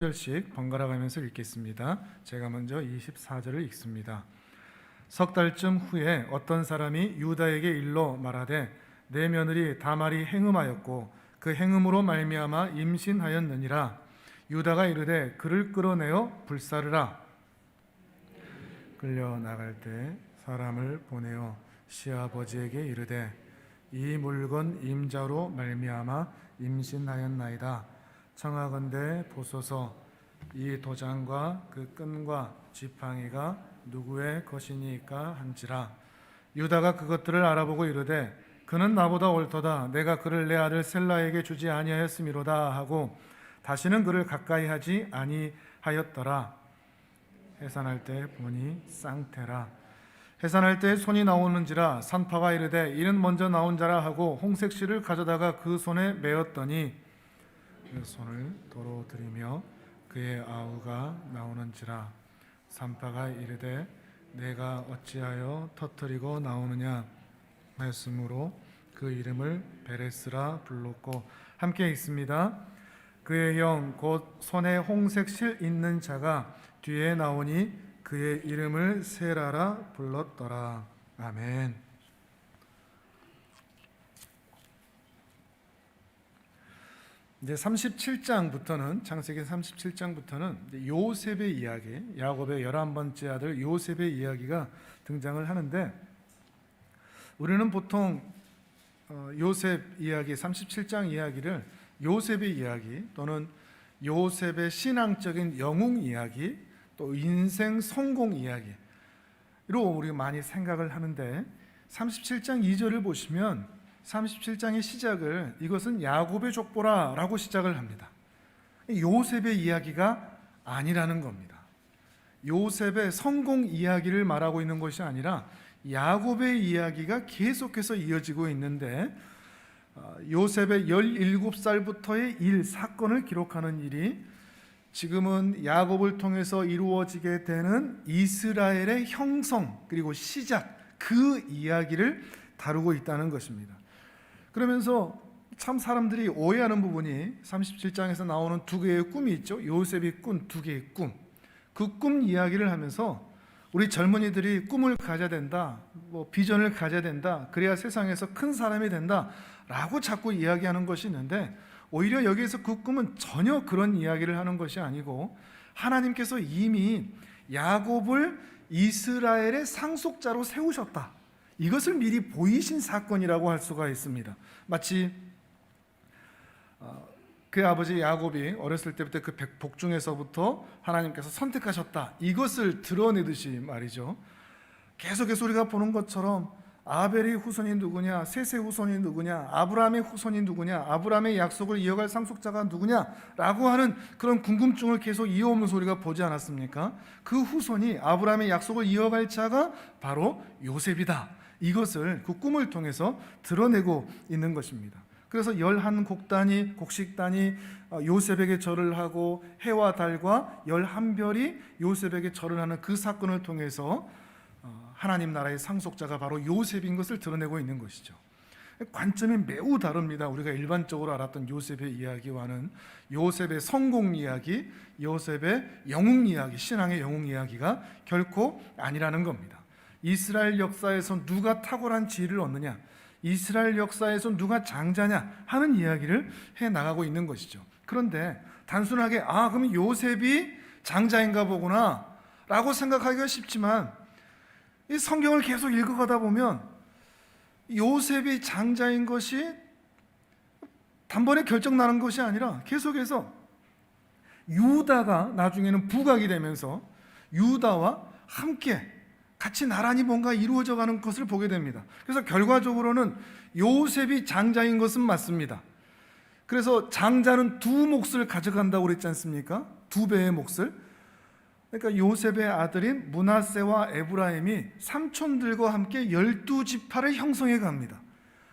절씩 번갈아 가면서 읽겠습니다. 제가 먼저 24절을 읽습니다. 석 달쯤 후에 어떤 사람이 유다에게 일러 말하되 내 며느리 다말이 행음하였고 그 행음으로 말미암아 임신하였느니라. 유다가 이르되 그를 끌어내어 불사르라. 끌려 나갈 때 사람을 보내어 시아버지에게 이르되 이 물건 임자로 말미암아 임신하였나이다. 청하건대 보소서 이 도장과 그 끈과 지팡이가 누구의 것이니까 한지라. 유다가 그것들을 알아보고 이르되 그는 나보다 옳도다. 내가 그를 내 아들 셀라에게 주지 아니하였음이로다 하고 다시는 그를 가까이 하지 아니하였더라. 해산할 때 보니 쌍태라. 해산할 때 손이 나오는지라. 산파가 이르되 이는 먼저 나온 자라 하고 홍색실을 가져다가 그 손에 메었더니 그 손을 도로 들이며 그의 아우가 나오는지라. 산파가 이르되 내가 어찌하여 터뜨리고 나오느냐 하였으므로 그 이름을 베레스라 불렀고, 함께 읽습니다. 그의 형 곧 손에 홍색실 있는 자가 뒤에 나오니 그의 이름을 세라라 불렀더라. 아멘. 이제 37장부터는, 창세기 37장부터는 요셉의 이야기, 야곱의 11번째 아들 요셉의 이야기가 등장을 하는데, 우리는 보통 요셉 이야기, 37장 이야기를 요셉의 이야기 또는 요셉의 신앙적인 영웅 이야기, 또 인생 성공 이야기로 우리가 많이 생각을 하는데, 37장 2절을 보시면 37장의 시작을 이것은 야곱의 족보라 라고 시작을 합니다. 요셉의 이야기가 아니라는 겁니다. 요셉의 성공 이야기를 말하고 있는 것이 아니라 야곱의 이야기가 계속해서 이어지고 있는데, 요셉의 17살부터의 일, 사건을 기록하는 일이 지금은 야곱을 통해서 이루어지게 되는 이스라엘의 형성 그리고 시작, 그 이야기를 다루고 있다는 것입니다. 그러면서 참 사람들이 오해하는 부분이 37장에서 나오는 두 개의 꿈이 있죠. 요셉이 꾼 두 개의 꿈. 그 꿈 이야기를 하면서 우리 젊은이들이 꿈을 가져야 된다, 비전을 가져야 된다, 그래야 세상에서 큰 사람이 된다 라고 자꾸 이야기하는 것이 있는데, 오히려 여기에서 그 꿈은 전혀 그런 이야기를 하는 것이 아니고, 하나님께서 이미 야곱을 이스라엘의 상속자로 세우셨다, 이것을 미리 보이신 사건이라고 할 수가 있습니다. 마치 그의 아버지 야곱이 어렸을 때부터 그 복 중에서부터 하나님께서 선택하셨다, 이것을 드러내듯이 말이죠. 계속해서 우리가 보는 것처럼 아벨의 후손이 누구냐, 셋의 후손이 누구냐, 아브라함의 후손이 누구냐, 아브라함의 약속을 이어갈 상속자가 누구냐라고 하는 그런 궁금증을 계속 이어오면서 우리가 보지 않았습니까? 그 후손이, 아브라함의 약속을 이어갈 자가 바로 요셉이다, 이것을 그 꿈을 통해서 드러내고 있는 것입니다. 그래서 11곡단이, 곡식단이 요셉에게 절을 하고 해와 달과 11별이 요셉에게 절을 하는 그 사건을 통해서 하나님 나라의 상속자가 바로 요셉인 것을 드러내고 있는 것이죠. 관점이 매우 다릅니다. 우리가 일반적으로 알았던 요셉의 이야기와는. 요셉의 성공 이야기, 요셉의 영웅 이야기, 신앙의 영웅 이야기가 결코 아니라는 겁니다. 이스라엘 역사에서 누가 탁월한 지위를 얻느냐, 이스라엘 역사에서 누가 장자냐 하는 이야기를 해나가고 있는 것이죠. 그런데 단순하게 그럼 요셉이 장자인가 보구나 라고 생각하기가 쉽지만, 이 성경을 계속 읽어가다 보면 요셉이 장자인 것이 단번에 결정나는 것이 아니라 계속해서 유다가 나중에는 부각이 되면서 유다와 함께 같이 나란히 뭔가 이루어져가는 것을 보게 됩니다. 그래서 결과적으로는 요셉이 장자인 것은 맞습니다. 그래서 장자는 두 몫을 가져간다고 그랬지 않습니까? 두 배의 몫을. 그러니까 요셉의 아들인 므낫세와 에브라임이 삼촌들과 함께 12지파를 형성해 갑니다.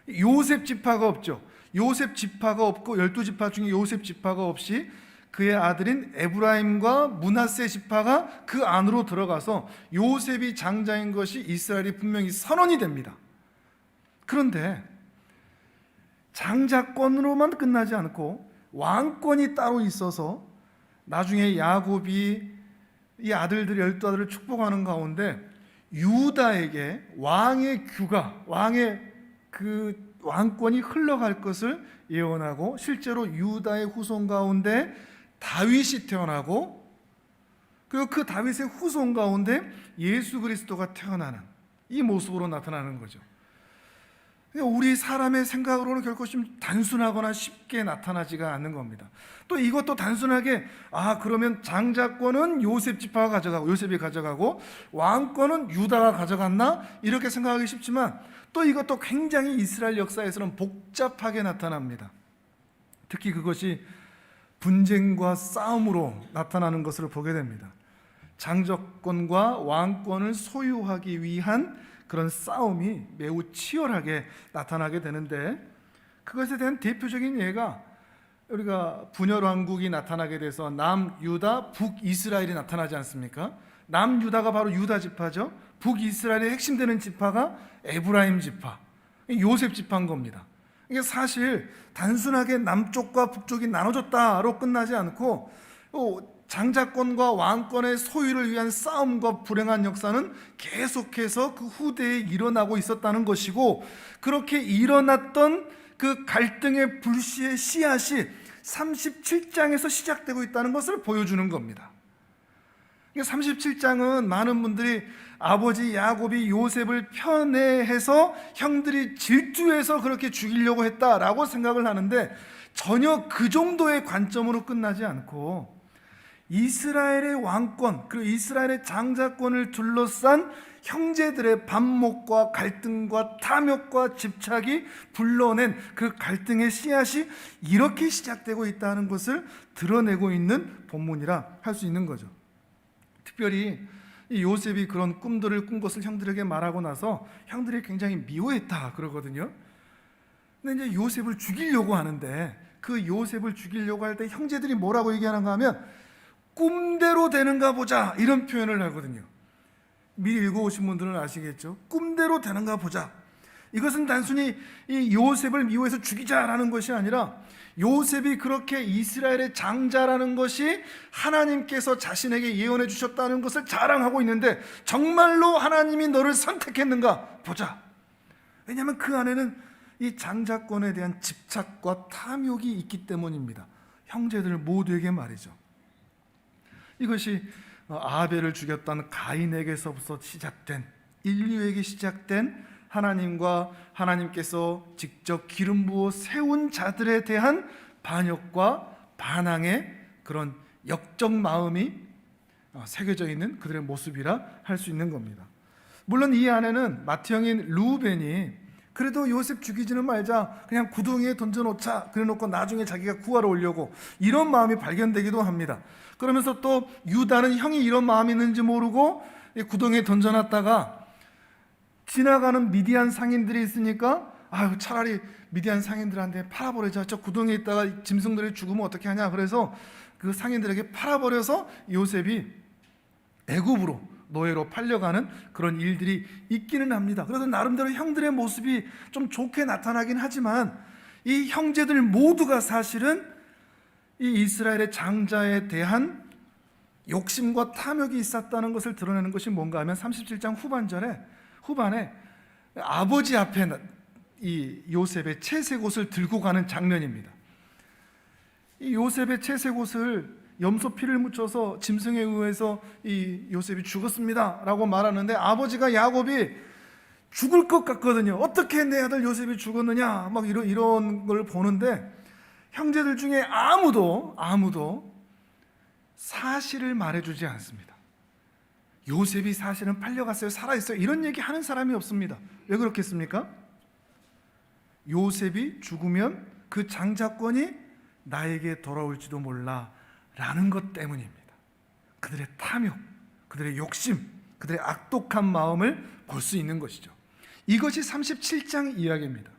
요셉 지파가 없죠. 요셉 지파가 없고 12지파 중에 요셉 지파가 없이 그의 아들인 에브라임과 므낫세 지파가 그 안으로 들어가서 요셉이 장자인 것이 이스라엘이 분명히 선언이 됩니다. 그런데 장자권으로만 끝나지 않고 왕권이 따로 있어서 나중에 야곱이 이 아들들 12아들을 축복하는 가운데 유다에게 왕의 규가, 왕의 그 왕권이 흘러갈 것을 예언하고, 실제로 유다의 후손 가운데 다윗이 태어나고, 그리고 그 다윗의 후손 가운데 예수 그리스도가 태어나는 이 모습으로 나타나는 거죠. 우리 사람의 생각으로는 결코 단순하거나 쉽게 나타나지가 않는 겁니다. 또 이것도 단순하게 그러면 장자권은 요셉 지파가 가져가고, 요셉이 가져가고 왕권은 유다가 가져갔나 이렇게 생각하기 쉽지만, 또 이것도 굉장히 이스라엘 역사에서는 복잡하게 나타납니다. 특히 그것이 분쟁과 싸움으로 나타나는 것을 보게 됩니다. 장자권과 왕권을 소유하기 위한 그런 싸움이 매우 치열하게 나타나게 되는데, 그것에 대한 대표적인 예가 우리가 분열왕국이 나타나게 돼서 남유다, 북이스라엘이 나타나지 않습니까? 남유다가 바로 유다 지파죠. 북이스라엘의 핵심되는 지파가 에브라임 지파, 요셉 지파인 겁니다. 이게 사실 단순하게 남쪽과 북쪽이 나눠졌다로 끝나지 않고, 장자권과 왕권의 소유를 위한 싸움과 불행한 역사는 계속해서 그 후대에 일어나고 있었다는 것이고, 그렇게 일어났던 그 갈등의 불씨의 씨앗이 37장에서 시작되고 있다는 것을 보여주는 겁니다. 37장은 많은 분들이 아버지 야곱이 요셉을 편애해서 형들이 질투해서 그렇게 죽이려고 했다라고 생각을 하는데, 전혀 그 정도의 관점으로 끝나지 않고 이스라엘의 왕권, 그리고 이스라엘의 장자권을 둘러싼 형제들의 반목과 갈등과 탐욕과 집착이 불러낸 그 갈등의 씨앗이 이렇게 시작되고 있다는 것을 드러내고 있는 본문이라 할 수 있는 거죠. 특별히 이 요셉이 그런 꿈들을 꾼 것을 형들에게 말하고 나서 형들이 굉장히 미워했다 그러거든요. 근데 이제 요셉을 죽이려고 하는데, 그 요셉을 죽이려고 할 때 형제들이 뭐라고 얘기하는가 하면 꿈대로 되는가 보자, 이런 표현을 하거든요. 미리 읽어오신 분들은 아시겠죠? 꿈대로 되는가 보자. 이것은 단순히 이 요셉을 미워해서 죽이자라는 것이 아니라, 요셉이 그렇게 이스라엘의 장자라는 것이 하나님께서 자신에게 예언해 주셨다는 것을 자랑하고 있는데, 정말로 하나님이 너를 선택했는가 보자. 왜냐하면 그 안에는 이 장자권에 대한 집착과 탐욕이 있기 때문입니다. 형제들 모두에게 말이죠. 이것이 아벨을 죽였던 가인에게서부터 시작된, 인류에게 시작된 하나님과 하나님께서 직접 기름 부어 세운 자들에 대한 반역과 반항의 그런 역적 마음이 새겨져 있는 그들의 모습이라 할 수 있는 겁니다. 물론 이 안에는 맏형인 루벤이 그래도 요셉 죽이지는 말자, 그냥 구덩이에 던져놓자, 그래놓고 나중에 자기가 구하러 오려고, 이런 마음이 발견되기도 합니다. 그러면서 또 유다는 형이 이런 마음이 있는지 모르고 구덩이에 던져놨다가 지나가는 미디안 상인들이 있으니까 차라리 미디안 상인들한테 팔아버리자, 저 구덩이에 있다가 짐승들이 죽으면 어떻게 하냐, 그래서 그 상인들에게 팔아버려서 요셉이 애굽으로 노예로 팔려가는 그런 일들이 있기는 합니다. 그래서 나름대로 형들의 모습이 좀 좋게 나타나긴 하지만, 이 형제들 모두가 사실은 이 이스라엘의 장자에 대한 욕심과 탐욕이 있었다는 것을 드러내는 것이 뭔가 하면 37장 후반에 아버지 앞에 이 요셉의 채색옷을 들고 가는 장면입니다. 이 요셉의 채색옷을 염소 피를 묻혀서 짐승에 의해서 이 요셉이 죽었습니다 라고 말하는데, 아버지가 야곱이 죽을 것 같거든요. 어떻게 내 아들 요셉이 죽었느냐, 막 이런 걸 보는데, 형제들 중에 아무도 사실을 말해주지 않습니다. 요셉이 사실은 팔려갔어요, 살아있어요, 이런 얘기 하는 사람이 없습니다. 왜 그렇겠습니까? 요셉이 죽으면 그 장자권이 나에게 돌아올지도 몰라 라는 것 때문입니다. 그들의 탐욕, 그들의 욕심, 그들의 악독한 마음을 볼 수 있는 것이죠. 이것이 37장 이야기입니다.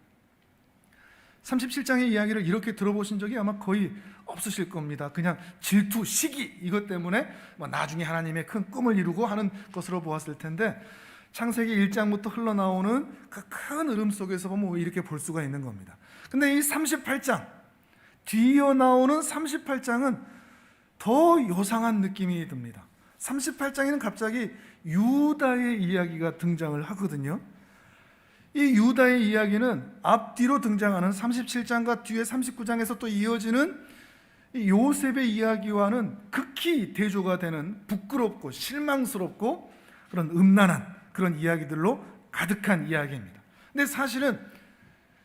37장의 이야기를 이렇게 들어보신 적이 아마 거의 없으실 겁니다. 그냥 질투, 시기, 이것 때문에 나중에 하나님의 큰 꿈을 이루고 하는 것으로 보았을 텐데, 창세기 1장부터 흘러나오는 그 큰 흐름 속에서 보면 이렇게 볼 수가 있는 겁니다. 근데 이 38장, 뒤이어 나오는 38장은 더 요상한 느낌이 듭니다. 38장에는 갑자기 유다의 이야기가 등장을 하거든요. 이 유다의 이야기는 앞뒤로 등장하는 37장과 뒤에 39장에서 또 이어지는 이 요셉의 이야기와는 극히 대조가 되는 부끄럽고 실망스럽고 그런 음란한 그런 이야기들로 가득한 이야기입니다. 근데 사실은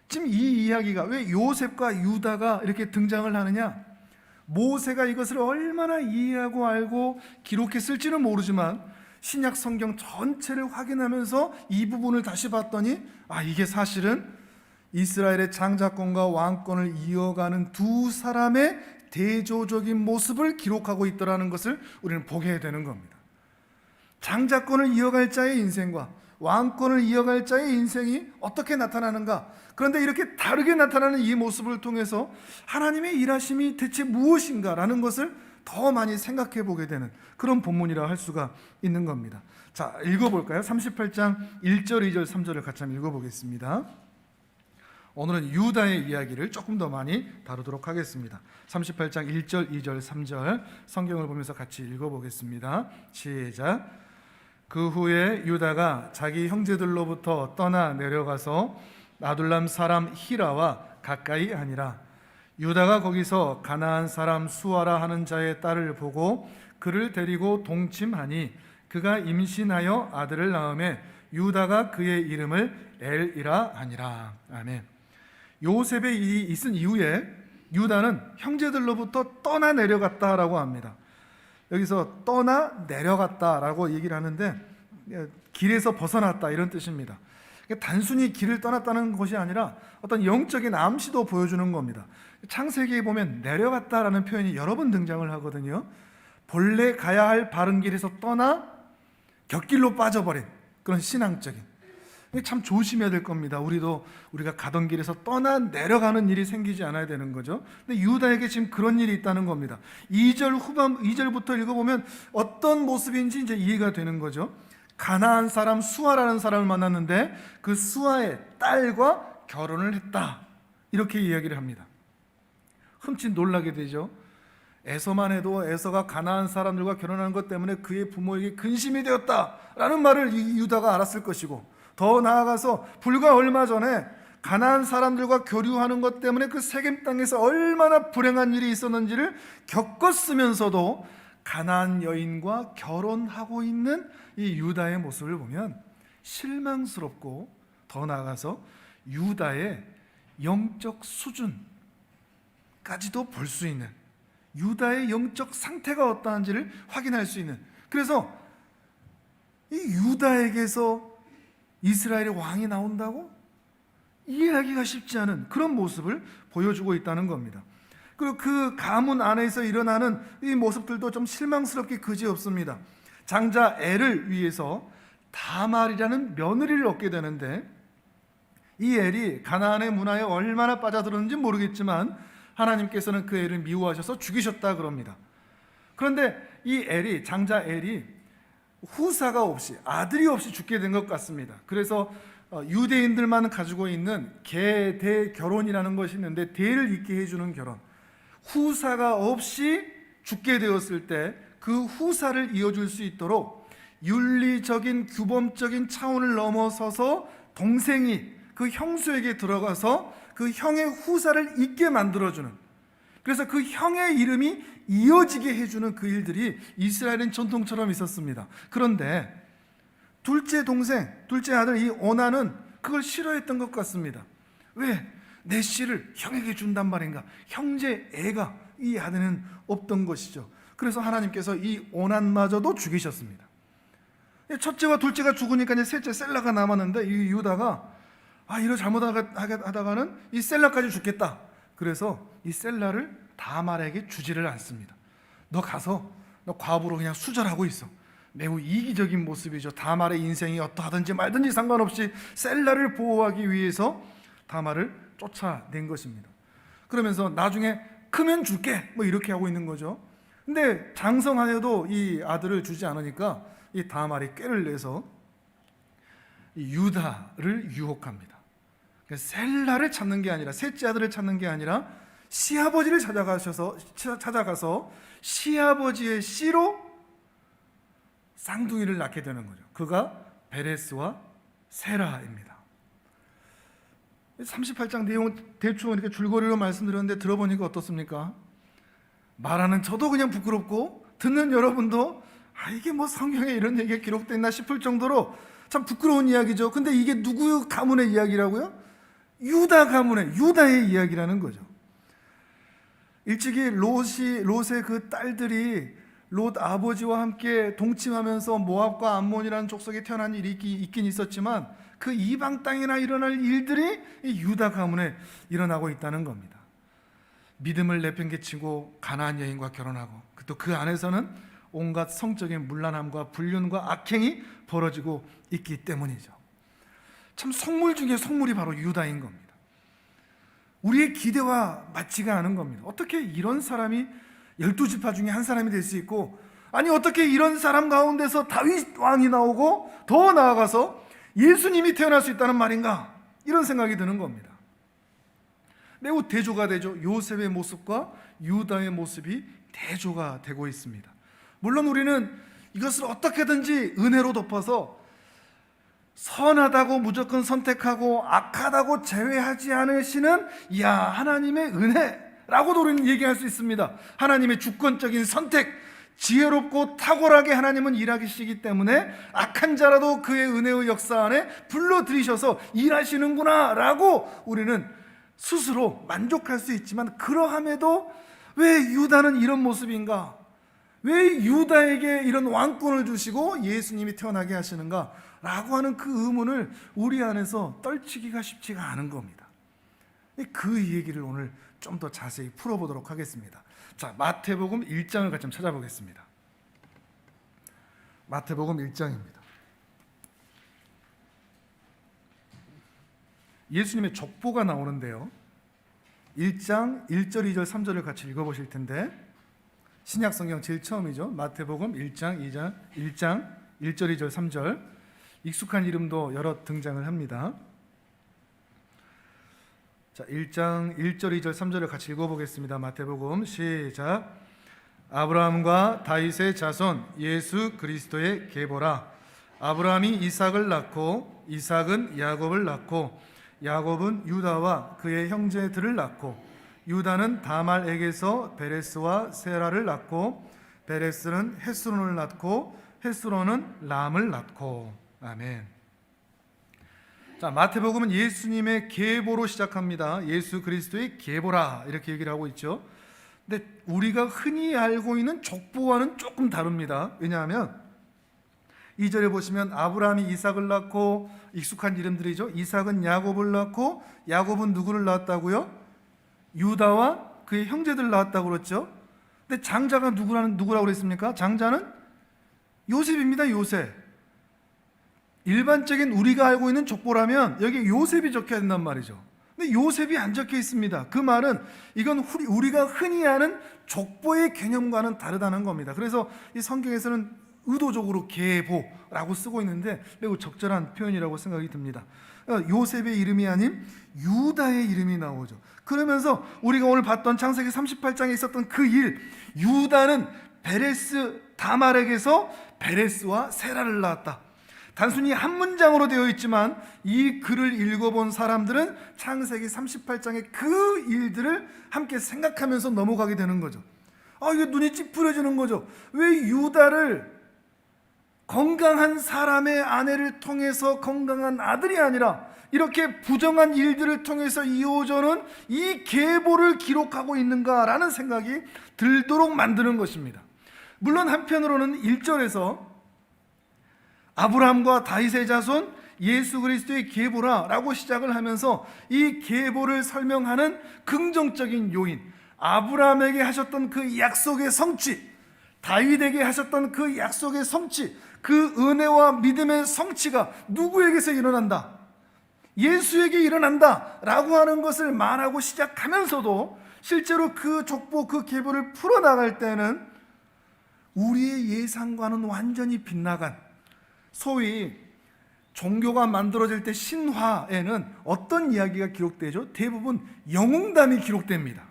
지금 이 이야기가 왜 요셉과 유다가 이렇게 등장을 하느냐? 모세가 이것을 얼마나 이해하고 알고 기록했을지는 모르지만 신약 성경 전체를 확인하면서 이 부분을 다시 봤더니 이게 사실은 이스라엘의 장자권과 왕권을 이어가는 두 사람의 대조적인 모습을 기록하고 있더라는 것을 우리는 보게 되는 겁니다. 장자권을 이어갈 자의 인생과 왕권을 이어갈 자의 인생이 어떻게 나타나는가? 그런데 이렇게 다르게 나타나는 이 모습을 통해서 하나님의 일하심이 대체 무엇인가라는 것을 더 많이 생각해 보게 되는 그런 본문이라 할 수가 있는 겁니다. 자, 읽어볼까요? 38장 1절, 2절, 3절을 같이 한번 읽어보겠습니다. 오늘은 유다의 이야기를 조금 더 많이 다루도록 하겠습니다. 38장 1절, 2절, 3절 성경을 보면서 같이 읽어보겠습니다. 시작. 그 후에 유다가 자기 형제들로부터 떠나 내려가서 아둘람 사람 히라와 가까이 하니라. 유다가 거기서 가나안 사람 수아라 하는 자의 딸을 보고 그를 데리고 동침하니 그가 임신하여 아들을 낳음에 유다가 그의 이름을 엘이라 하니라. 아멘. 요셉의 일이 있은 이후에 유다는 형제들로부터 떠나 내려갔다라고 합니다. 여기서 떠나 내려갔다라고 얘기를 하는데 길에서 벗어났다 이런 뜻입니다. 단순히 길을 떠났다는 것이 아니라 어떤 영적인 암시도 보여주는 겁니다. 창세기에 보면 내려갔다라는 표현이 여러 번 등장을 하거든요. 본래 가야 할 바른 길에서 떠나 곁길로 빠져버린 그런 신앙적인, 참 조심해야 될 겁니다. 우리가 가던 길에서 떠나 내려가는 일이 생기지 않아야 되는 거죠. 근데 유다에게 지금 그런 일이 있다는 겁니다. 2절부터 읽어보면 어떤 모습인지 이제 이해가 되는 거죠. 가나안 사람 수아라는 사람을 만났는데 그 수아의 딸과 결혼을 했다, 이렇게 이야기를 합니다. 흠칫 놀라게 되죠. 에서만 해도 에서가 가나안 사람들과 결혼하는 것 때문에 그의 부모에게 근심이 되었다라는 말을 이 유다가 알았을 것이고, 더 나아가서 불과 얼마 전에 가나안 사람들과 교류하는 것 때문에 그 세겜 땅에서 얼마나 불행한 일이 있었는지를 겪었으면서도 가나안 여인과 결혼하고 있는 이 유다의 모습을 보면 실망스럽고, 더 나아가서 유다의 영적 수준까지도 볼 수 있는, 유다의 영적 상태가 어떠한지를 확인할 수 있는, 그래서 이 유다에게서 이스라엘의 왕이 나온다고? 이해하기가 쉽지 않은 그런 모습을 보여주고 있다는 겁니다. 그리고 그 가문 안에서 일어나는 이 모습들도 좀 실망스럽게 그지없습니다. 장자 엘을 위해서 다말이라는 며느리를 얻게 되는데, 이 엘이 가나안의 문화에 얼마나 빠져들었는지 모르겠지만 하나님께서는 그 엘을 미워하셔서 죽이셨다 그럽니다. 그런데 이 엘이, 장자 엘이 후사가 없이, 아들이 없이 죽게 된 것 같습니다. 그래서 유대인들만 가지고 있는 계대 결혼이라는 것이 있는데, 대를 잇게 해주는 결혼, 후사가 없이 죽게 되었을 때 그 후사를 이어줄 수 있도록 윤리적인 규범적인 차원을 넘어서서 동생이 그 형수에게 들어가서 그 형의 후사를 잇게 만들어주는, 그래서 그 형의 이름이 이어지게 해주는 그 일들이 이스라엘은 전통처럼 있었습니다. 그런데 둘째 동생, 둘째 아들 이 오나는 그걸 싫어했던 것 같습니다. 왜? 내 씨를 형에게 준단 말인가? 형제 애가 이 아들은 없던 것이죠. 그래서 하나님께서 이 오난마저도 죽이셨습니다. 첫째와 둘째가 죽으니까 이제 셋째 셀라가 남았는데, 이 유다가 이러 잘못하다가는 이 셀라까지 죽겠다. 그래서 이 셀라를 다말에게 주지를 않습니다. 너 가서 너 과부로 그냥 수절하고 있어. 매우 이기적인 모습이죠. 다말의 인생이 어떠하든지 말든지 상관없이 셀라를 보호하기 위해서 다말을 쫓아낸 것입니다. 그러면서 나중에 크면 줄게 뭐 이렇게 하고 있는 거죠. 근데 장성하여도 이 아들을 주지 않으니까 이 다말이 꾀를 내서 이 유다를 유혹합니다. 셀라를 찾는 게 아니라, 셋째 아들을 찾는 게 아니라 시아버지를 찾아가서 시아버지의 씨로 쌍둥이를 낳게 되는 거죠. 그가 베레스와 세라입니다. 38장 내용 대충 이렇게 줄거리로 말씀드렸는데 들어보니까 어떻습니까? 말하는 저도 그냥 부끄럽고 듣는 여러분도 이게 뭐 성경에 이런 얘기가 기록되어 있나 싶을 정도로 참 부끄러운 이야기죠. 근데 이게 누구 가문의 이야기라고요? 유다 가문의, 유다의 이야기라는 거죠. 일찍이 롯의 그 딸들이 롯 아버지와 함께 동침하면서 모압과 암몬이라는 족속에 태어난 일이 있긴 있었지만 그 이방 땅이나 일어날 일들이 이 유다 가문에 일어나고 있다는 겁니다. 믿음을 내팽개치고 가나안 여인과 결혼하고 또 그 안에서는 온갖 성적인 문란함과 불륜과 악행이 벌어지고 있기 때문이죠. 참 속물 중에 속물이 바로 유다인 겁니다. 우리의 기대와 맞지가 않은 겁니다. 어떻게 이런 사람이 12지파 중에 한 사람이 될 수 있고, 아니 어떻게 이런 사람 가운데서 다윗 왕이 나오고 더 나아가서 예수님이 태어날 수 있다는 말인가? 이런 생각이 드는 겁니다. 매우 대조가 되죠. 요셉의 모습과 유다의 모습이 대조가 되고 있습니다. 물론 우리는 이것을 어떻게든지 은혜로 덮어서 선하다고 무조건 선택하고 악하다고 제외하지 않으시는 하나님의 은혜라고도 우리는 얘기할 수 있습니다. 하나님의 주권적인 선택, 지혜롭고 탁월하게 하나님은 일하시기 때문에 악한 자라도 그의 은혜의 역사 안에 불러들이셔서 일하시는구나 라고 우리는 스스로 만족할 수 있지만, 그러함에도 왜 유다는 이런 모습인가? 왜 유다에게 이런 왕권을 주시고 예수님이 태어나게 하시는가? 라고 하는 그 의문을 우리 안에서 떨치기가 쉽지가 않은 겁니다. 그 얘기를 오늘 좀 더 자세히 풀어보도록 하겠습니다. 자, 마태복음 1장을 같이 좀 찾아보겠습니다. 마태복음 1장입니다. 예수님의 족보가 나오는데요, 1장 1절, 2절, 3절을 같이 읽어보실 텐데, 신약성경 제일 처음이죠. 마태복음 1장 1절, 2절, 3절. 익숙한 이름도 여러 등장을 합니다. 자, 1장 1절, 2절, 3절을 같이 읽어보겠습니다. 마태복음 시작. 아브라함과 다윗의 자손 예수 그리스도의 계보라. 아브라함이 이삭을 낳고 이삭은 야곱을 낳고 야곱은 유다와 그의 형제들을 낳고 유다는 다말에게서 베레스와 세라를 낳고 베레스는 헤스론을 낳고 헤스론은 람을 낳고. 아멘. 자, 마태복음은 예수님의 계보로 시작합니다. 예수 그리스도의 계보라 이렇게 얘기를 하고 있죠. 근데 우리가 흔히 알고 있는 족보와는 조금 다릅니다. 왜냐하면 2절에 보시면 아브라함이 이삭을 낳고, 익숙한 이름들이죠. 이삭은 야곱을 낳고 야곱은 누구를 낳았다고요? 유다와 그의 형제들 낳았다고 그랬죠. 근데 장자가 누구라고 그랬습니까? 장자는 요셉입니다. 요셉. 일반적인 우리가 알고 있는 족보라면 여기 요셉이 적혀야 된단 말이죠. 근데 요셉이 안 적혀 있습니다. 그 말은 이건 우리가 흔히 아는 족보의 개념과는 다르다는 겁니다. 그래서 이 성경에서는 의도적으로 계보라고 쓰고 있는데 매우 적절한 표현이라고 생각이 듭니다. 요셉의 이름이 아닌 유다의 이름이 나오죠. 그러면서 우리가 오늘 봤던 창세기 38장에 있었던 그 일, 유다는 베레스 다말에게서 베레스와 세라를 낳았다. 단순히 한 문장으로 되어 있지만 이 글을 읽어본 사람들은 창세기 38장의 그 일들을 함께 생각하면서 넘어가게 되는 거죠. 이게 눈이 찌푸려지는 거죠. 왜 유다를 건강한 사람의 아내를 통해서 건강한 아들이 아니라 이렇게 부정한 일들을 통해서 이어져는 이 계보를 기록하고 있는가라는 생각이 들도록 만드는 것입니다. 물론 한편으로는 1절에서 아브라함과 다윗의 자손 예수 그리스도의 계보라 라고 시작을 하면서 이 계보를 설명하는 긍정적인 요인, 아브라함에게 하셨던 그 약속의 성취, 다윗에게 하셨던 그 약속의 성취, 그 은혜와 믿음의 성취가 누구에게서 일어난다? 예수에게 일어난다 라고 하는 것을 말하고 시작하면서도 실제로 그 족보, 그 계보를 풀어나갈 때는 우리의 예상과는 완전히 빗나간, 소위 종교가 만들어질 때 신화에는 어떤 이야기가 기록되죠? 대부분 영웅담이 기록됩니다.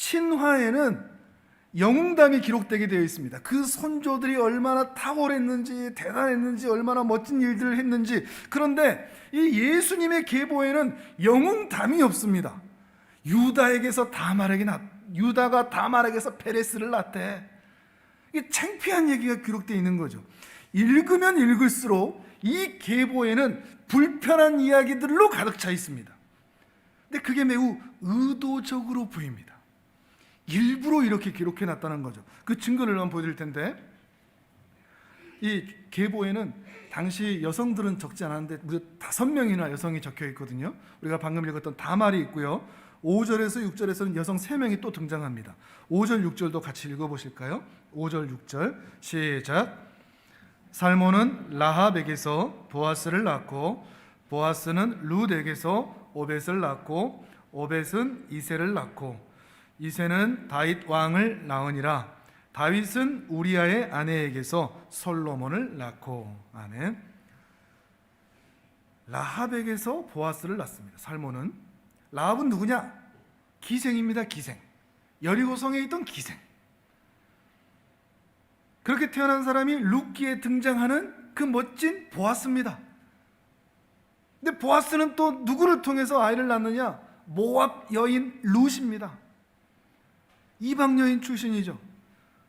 신화에는 영웅담이 기록되게 되어 있습니다. 그 선조들이 얼마나 탁월했는지, 대단했는지, 얼마나 멋진 일들을 했는지. 그런데 이 예수님의 계보에는 영웅담이 없습니다. 유다가 다말에게서 페레스를 낳대. 이게 창피한 얘기가 기록되어 있는 거죠. 읽으면 읽을수록 이 계보에는 불편한 이야기들로 가득 차 있습니다. 근데 그게 매우 의도적으로 보입니다. 일부러 이렇게 기록해 놨다는 거죠. 그 증거를 한번 보여드릴 텐데, 이 계보에는 당시 여성들은 적지 않았는데 무려 5명이나 여성이 적혀 있거든요. 우리가 방금 읽었던 다말이 있고요. 5절에서 6절에서는 여성 3명이 또 등장합니다. 5절 6절도 같이 읽어보실까요? 5절 6절 시작. 살몬은 라합에게서 보아스를 낳고, 보아스는 룻에게서 오벳을 낳고, 오벳은 이새를 낳고, 이새는 다윗 왕을 낳으니라. 다윗은 우리아의 아내에게서 솔로몬을 낳고. 아멘. 라합에게서 보아스를 낳습니다. 살몬은. 라합은 누구냐? 기생입니다. 기생. 여리고성에 있던 기생. 그렇게 태어난 사람이 룻기에 등장하는 그 멋진 보아스입니다. 근데 보아스는 또 누구를 통해서 아이를 낳느냐? 모압 여인 룻입니다. 이방 여인 출신이죠.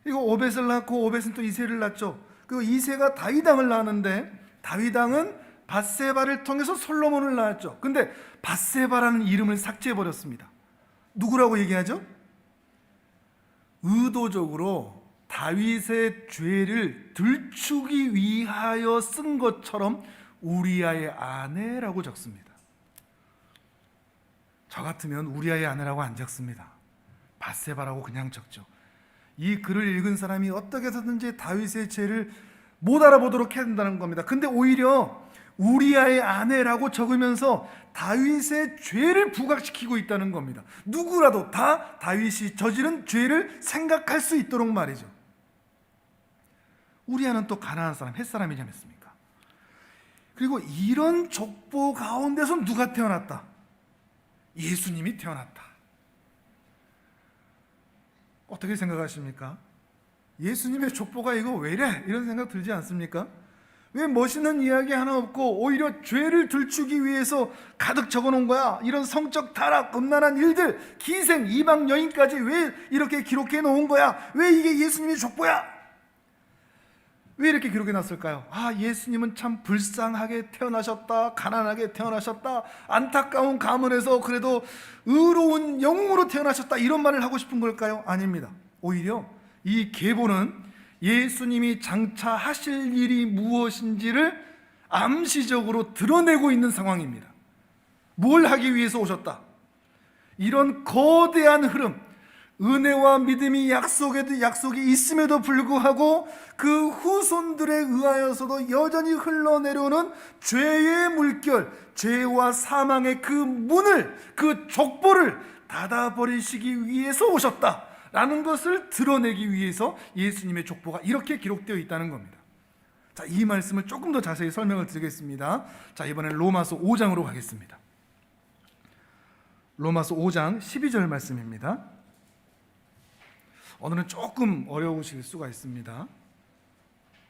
이거 오벳을 낳고, 오벳은 또 이새를 낳죠. 그리고 이새가 다윗 왕을 낳았는데, 다윗 왕은 밧세바를 통해서 솔로몬을 낳았죠. 근데 밧세바라는 이름을 삭제해 버렸습니다. 누구라고 얘기하죠? 의도적으로 다윗의 죄를 들추기 위하여 쓴 것처럼 우리아의 아내라고 적습니다. 저 같으면 우리아의 아내라고 안 적습니다. 밧세바라고 그냥 적죠. 이 글을 읽은 사람이 어떻게 해서든지 다윗의 죄를 못 알아보도록 해야 된다는 겁니다. 근데 오히려 우리아의 아내라고 적으면서 다윗의 죄를 부각시키고 있다는 겁니다. 누구라도 다 다윗이 저지른 죄를 생각할 수 있도록 말이죠. 우리아는 또 가나안 사람, 헷 사람이지 않습니까? 그리고 이런 족보 가운데서 누가 태어났다? 예수님이 태어났다. 어떻게 생각하십니까? 예수님의 족보가 이거 왜 이래? 이런 생각 들지 않습니까? 왜 멋있는 이야기 하나 없고 오히려 죄를 들추기 위해서 가득 적어놓은 거야? 이런 성적 타락, 음란한 일들, 기생, 이방 여인까지 왜 이렇게 기록해 놓은 거야? 왜 이게 예수님의 족보야? 왜 이렇게 기록해 놨을까요? 예수님은 참 불쌍하게 태어나셨다, 가난하게 태어나셨다, 안타까운 가문에서 그래도 의로운 영웅으로 태어나셨다, 이런 말을 하고 싶은 걸까요? 아닙니다. 오히려 이 계보는 예수님이 장차 하실 일이 무엇인지를 암시적으로 드러내고 있는 상황입니다. 뭘 하기 위해서 오셨다? 이런 거대한 흐름, 은혜와 믿음이 약속이 있음에도 불구하고 그 후손들에 의하여서도 여전히 흘러내려오는 죄의 물결, 죄와 사망의 그 문을, 그 족보를 닫아버리시기 위해서 오셨다라는 것을 드러내기 위해서 예수님의 족보가 이렇게 기록되어 있다는 겁니다. 자, 이 말씀을 조금 더 자세히 설명을 드리겠습니다. 자, 이번엔 로마서 5장으로 가겠습니다. 로마서 5장 12절 말씀입니다. 오늘은 조금 어려우실 수가 있습니다.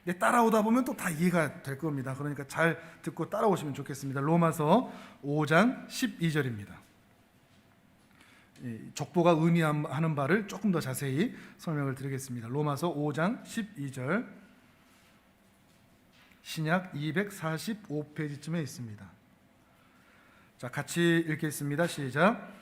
근데 따라오다 보면 또 다 이해가 될 겁니다. 그러니까 잘 듣고 따라오시면 좋겠습니다. 로마서 5장 12절입니다. 족보가 의미하는 바를 조금 더 자세히 설명을 드리겠습니다. 로마서 5장 12절, 신약 245페이지쯤에 있습니다. 자, 같이 읽겠습니다. 시작.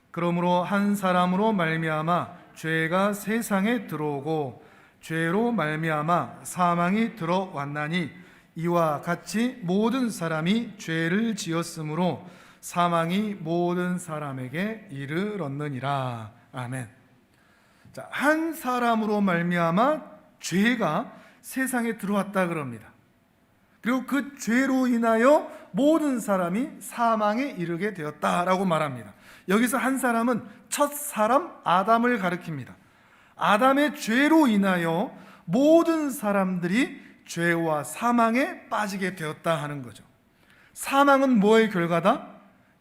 그러므로 한 사람으로 말미암아 죄가 세상에 들어오고 죄로 말미암아 사망이 들어왔나니 이와 같이 모든 사람이 죄를 지었으므로 사망이 모든 사람에게 이르렀느니라. 아멘. 자, 한 사람으로 말미암아 죄가 세상에 들어왔다 그럽니다. 그리고 그 죄로 인하여 모든 사람이 사망에 이르게 되었다라고 말합니다. 여기서 한 사람은 첫 사람 아담을 가리킵니다. 아담의 죄로 인하여 모든 사람들이 죄와 사망에 빠지게 되었다 하는 거죠. 사망은 뭐의 결과다?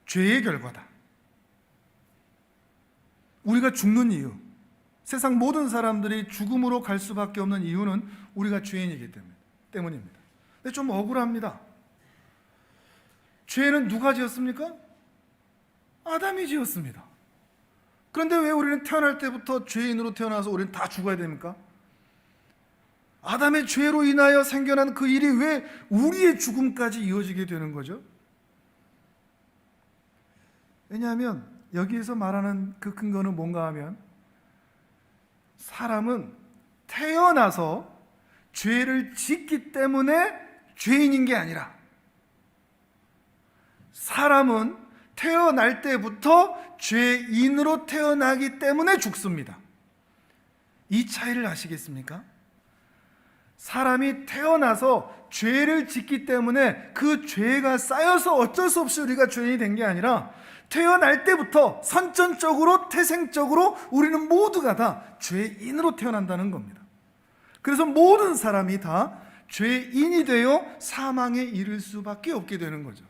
죄의 결과다. 우리가 죽는 이유, 세상 모든 사람들이 죽음으로 갈 수밖에 없는 이유는 우리가 죄인이기 때문입니다. 근데 좀 억울합니다. 죄는 누가 지었습니까? 아담이 지었습니다. 그런데 왜 우리는 태어날 때부터 죄인으로 태어나서 우리는 다 죽어야 됩니까? 아담의 죄로 인하여 생겨난 그 일이 왜 우리의 죽음까지 이어지게 되는 거죠? 왜냐하면 여기에서 말하는 그 근거는 뭔가 하면, 사람은 태어나서 죄를 짓기 때문에 죄인인 게 아니라, 사람은 태어날 때부터 죄인으로 태어나기 때문에 죽습니다. 이 차이를 아시겠습니까? 사람이 태어나서 죄를 짓기 때문에 그 죄가 쌓여서 어쩔 수 없이 우리가 죄인이 된 게 아니라, 태어날 때부터 선천적으로 태생적으로 우리는 모두가 다 죄인으로 태어난다는 겁니다. 그래서 모든 사람이 다 죄인이 되어 사망에 이를 수밖에 없게 되는 거죠.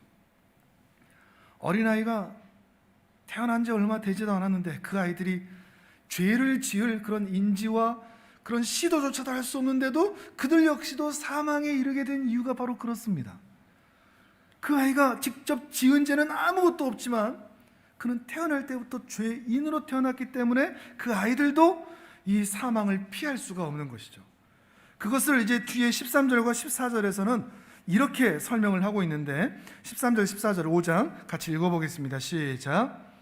어린아이가 태어난 지 얼마 되지도 않았는데 그 아이들이 죄를 지을 그런 인지와 그런 시도조차도 할 수 없는데도 그들 역시도 사망에 이르게 된 이유가 바로 그렇습니다. 그 아이가 직접 지은 죄는 아무것도 없지만 그는 태어날 때부터 죄인으로 태어났기 때문에 그 아이들도 이 사망을 피할 수가 없는 것이죠. 그것을 이제 뒤에 13절과 14절에서는 이렇게 설명을 하고 있는데, 13절 14절 5장 같이 읽어보겠습니다. 시작.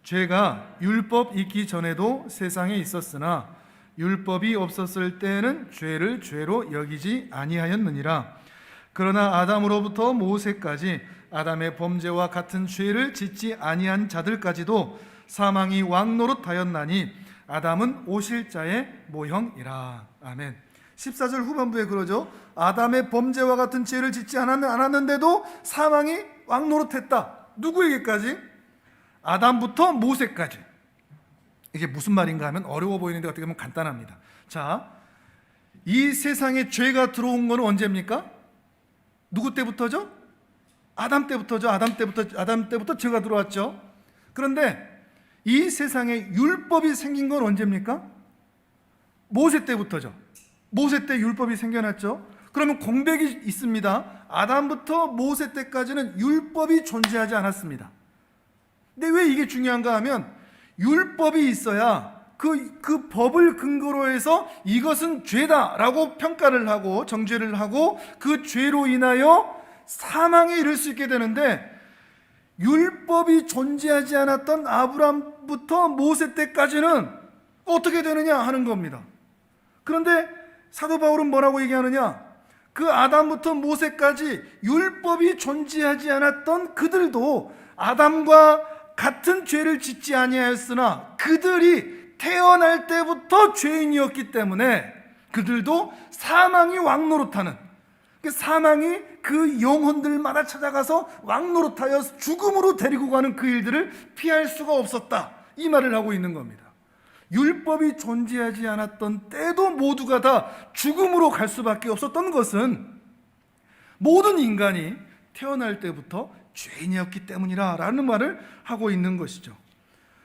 죄가 율법 있기 전에도 세상에 있었으나 율법이 없었을 때에는 죄를 죄로 여기지 아니하였느니라. 그러나 아담으로부터 모세까지 아담의 범죄와 같은 죄를 짓지 아니한 자들까지도 사망이 왕노릇하였나니 아담은 오실 자의 모형이라. 아멘. 14절 후반부에 그러죠. 아담의 범죄와 같은 죄를 짓지 않았는데도 사망이 왕노릇했다. 누구에게까지? 아담부터 모세까지. 이게 무슨 말인가 하면 어려워 보이는데 어떻게 보면 간단합니다. 자, 이 세상에 죄가 들어온 건 언제입니까? 누구 때부터죠? 아담 때부터죠. 아담 때부터 죄가 들어왔죠. 그런데 이 세상에 율법이 생긴 건 언제입니까? 모세 때부터죠. 모세 때 율법이 생겨났죠. 그러면 공백이 있습니다. 아담부터 모세 때까지는 율법이 존재하지 않았습니다. 근데 왜 이게 중요한가 하면, 율법이 있어야 그 법을 근거로 해서 이것은 죄다라고 평가를 하고 정죄를 하고 그 죄로 인하여 사망에 이를 수 있게 되는데, 율법이 존재하지 않았던 아브람부터 모세 때까지는 어떻게 되느냐 하는 겁니다. 그런데 사도 바울은 뭐라고 얘기하느냐? 그 아담부터 모세까지 율법이 존재하지 않았던 그들도 아담과 같은 죄를 짓지 아니하였으나 그들이 태어날 때부터 죄인이었기 때문에 그들도 사망이 왕노릇하는, 사망이 그 영혼들마다 찾아가서 왕노릇하여 죽음으로 데리고 가는 그 일들을 피할 수가 없었다, 이 말을 하고 있는 겁니다. 율법이 존재하지 않았던 때도 모두가 다 죽음으로 갈 수밖에 없었던 것은 모든 인간이 태어날 때부터 죄인이었기 때문이라 라는 말을 하고 있는 것이죠.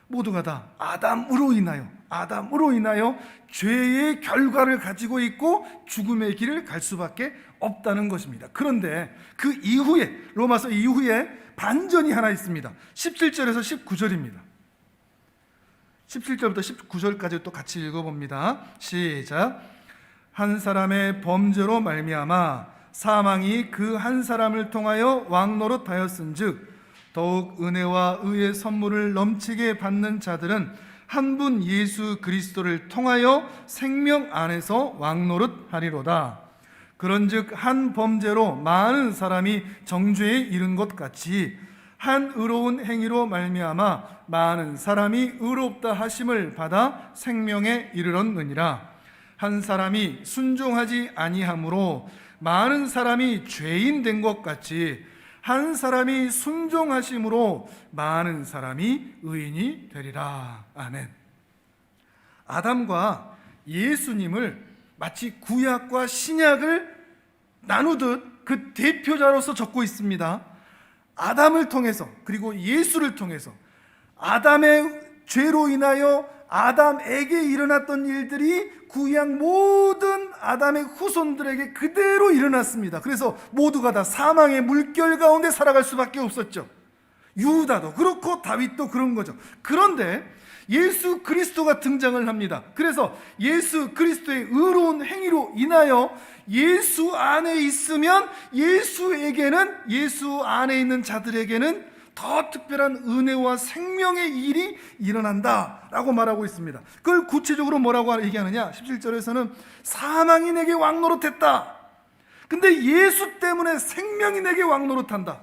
모두가 다 아담으로 인하여 죄의 결과를 가지고 있고 죽음의 길을 갈 수밖에 없다는 것입니다. 그런데 그 이후에, 로마서 이후에 반전이 하나 있습니다. 17절에서 19절입니다. 17절부터 19절까지 또 같이 읽어봅니다. 시작. 한 사람의 범죄로 말미암아 사망이 그 한 사람을 통하여 왕노릇하였은즉 더욱 은혜와 의의 선물을 넘치게 받는 자들은 한 분 예수 그리스도를 통하여 생명 안에서 왕노릇하리로다. 그런즉 한 범죄로 많은 사람이 정죄에 이른 것 같이 한 의로운 행위로 말미암아 많은 사람이 의롭다 하심을 받아 생명에 이르렀느니라. 한 사람이 순종하지 아니함으로 많은 사람이 죄인 된 것 같이 한 사람이 순종하심으로 많은 사람이 의인이 되리라. 아멘. 아담과 예수님을 마치 구약과 신약을 나누듯 그 대표자로서 적고 있습니다. 아담을 통해서 그리고 예수를 통해서 아담의 죄로 인하여 아담에게 일어났던 일들이 구약 모든 아담의 후손들에게 그대로 일어났습니다. 그래서 모두가 다 사망의 물결 가운데 살아갈 수밖에 없었죠. 유다도 그렇고 다윗도 그런 거죠. 그런데 예수 그리스도가 등장을 합니다. 그래서 예수 그리스도의 의로운 행위로 인하여 예수 안에 있으면 예수에게는, 예수 안에 있는 자들에게는 더 특별한 은혜와 생명의 일이 일어난다라고 말하고 있습니다. 그걸 구체적으로 뭐라고 얘기하느냐? 17절에서는 사망이 내게 왕노릇했다. 근데 예수 때문에 생명이 내게 왕노릇한다.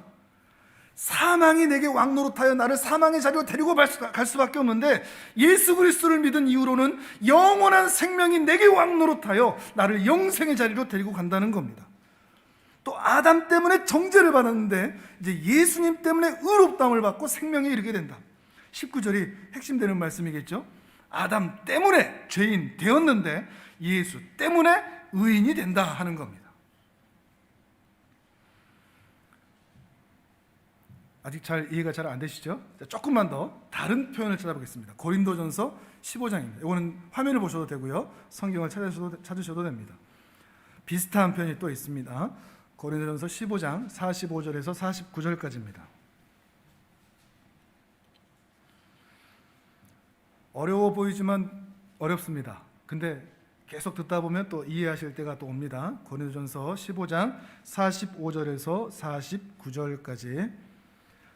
사망이 내게 왕노릇하여 나를 사망의 자리로 데리고 갈 수밖에 없는데, 예수 그리스도를 믿은 이후로는 영원한 생명이 내게 왕노릇하여 나를 영생의 자리로 데리고 간다는 겁니다. 또 아담 때문에 정죄를 받았는데 이제 예수님 때문에 의롭다함을 받고 생명에 이르게 된다. 19절이 핵심되는 말씀이겠죠. 아담 때문에 죄인 되었는데 예수 때문에 의인이 된다 하는 겁니다. 아직 이해가 잘 안 되시죠? 조금만 더 다른 표현을 찾아보겠습니다. 고린도전서 15장입니다. 이거는 화면을 보셔도 되고요, 성경을 찾으셔도 됩니다. 비슷한 표현이 또 있습니다. 고린도전서 15장 45절에서 49절까지입니다. 어려워 보이지만 어렵습니다. 근데 계속 듣다 보면 또 이해하실 때가 또 옵니다. 고린도전서 15장 45절에서 49절까지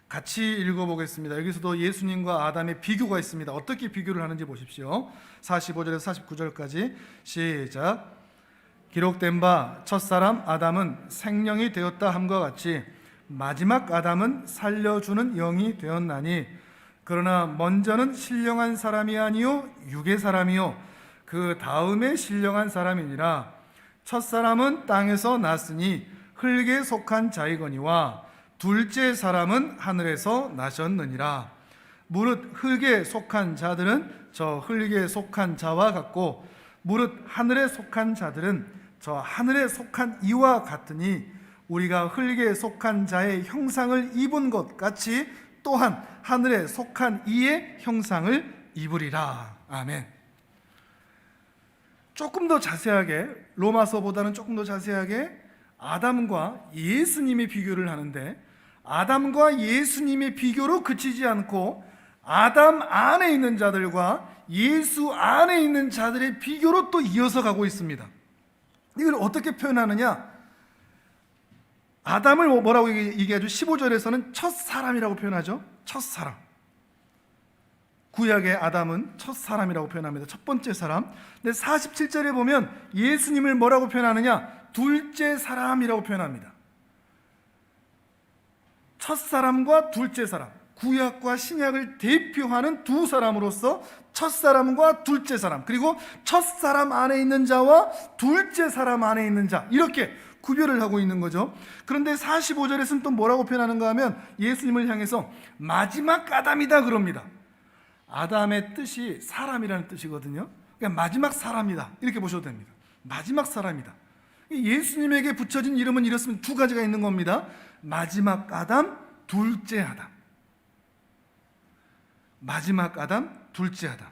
같이 읽어보겠습니다. 여기서도 예수님과 아담의 비교가 있습니다. 어떻게 비교를 하는지 보십시오. 45절에서 49절까지 시작. 기록된 바 첫사람 아담은 생령이 되었다 함과 같이 마지막 아담은 살려주는 영이 되었나니, 그러나 먼저는 신령한 사람이 아니요 육의 사람이요 그 다음에 신령한 사람이니라. 첫사람은 땅에서 났으니 흙에 속한 자이거니와 둘째 사람은 하늘에서 나셨느니라. 무릇 흙에 속한 자들은 저 흙에 속한 자와 같고 무릇 하늘에 속한 자들은 저 하늘에 속한 이와 같으니, 우리가 흙에 속한 자의 형상을 입은 것 같이 또한 하늘에 속한 이의 형상을 입으리라. 아멘. 조금 더 자세하게, 로마서보다는 조금 더 자세하게 아담과 예수님의 비교를 하는데, 아담과 예수님의 비교로 그치지 않고 아담 안에 있는 자들과 예수 안에 있는 자들의 비교로 또 이어서 가고 있습니다. 이걸 어떻게 표현하느냐? 아담을 뭐라고 얘기하죠? 15절에서는 첫사람이라고 표현하죠. 첫사람. 구약의 아담은 첫사람이라고 표현합니다. 첫 번째 사람. 근데 47절에 보면 예수님을 뭐라고 표현하느냐? 둘째 사람이라고 표현합니다. 첫사람과 둘째 사람, 구약과 신약을 대표하는 두 사람으로서 첫사람과 둘째 사람, 그리고 첫사람 안에 있는 자와 둘째 사람 안에 있는 자, 이렇게 구별을 하고 있는 거죠. 그런데 45절에서는 또 뭐라고 표현하는가 하면 예수님을 향해서 마지막 아담이다 그럽니다. 아담의 뜻이 사람이라는 뜻이거든요. 그러니까 마지막 사람이다 이렇게 보셔도 됩니다. 마지막 사람이다. 예수님에게 붙여진 이름은 이렇습니다. 두 가지가 있는 겁니다. 마지막 아담, 둘째 아담. 마지막 아담, 둘째 아담.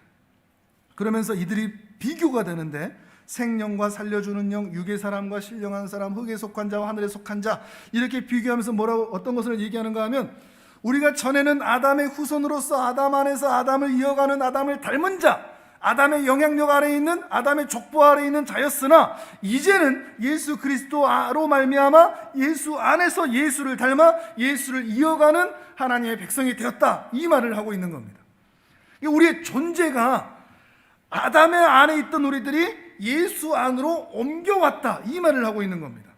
그러면서 이들이 비교가 되는데, 생령과 살려주는 영, 육의 사람과 신령한 사람, 흙에 속한 자와 하늘에 속한 자, 이렇게 비교하면서 뭐라고, 어떤 것을 얘기하는가 하면, 우리가 전에는 아담의 후손으로서 아담 안에서 아담을 이어가는 아담을 닮은 자, 아담의 영향력 아래에 있는, 아담의 족보 아래에 있는 자였으나 이제는 예수 그리스도로 말미암아 예수 안에서 예수를 닮아 예수를 이어가는 하나님의 백성이 되었다, 이 말을 하고 있는 겁니다. 우리의 존재가 아담의 안에 있던 우리들이 예수 안으로 옮겨왔다, 이 말을 하고 있는 겁니다.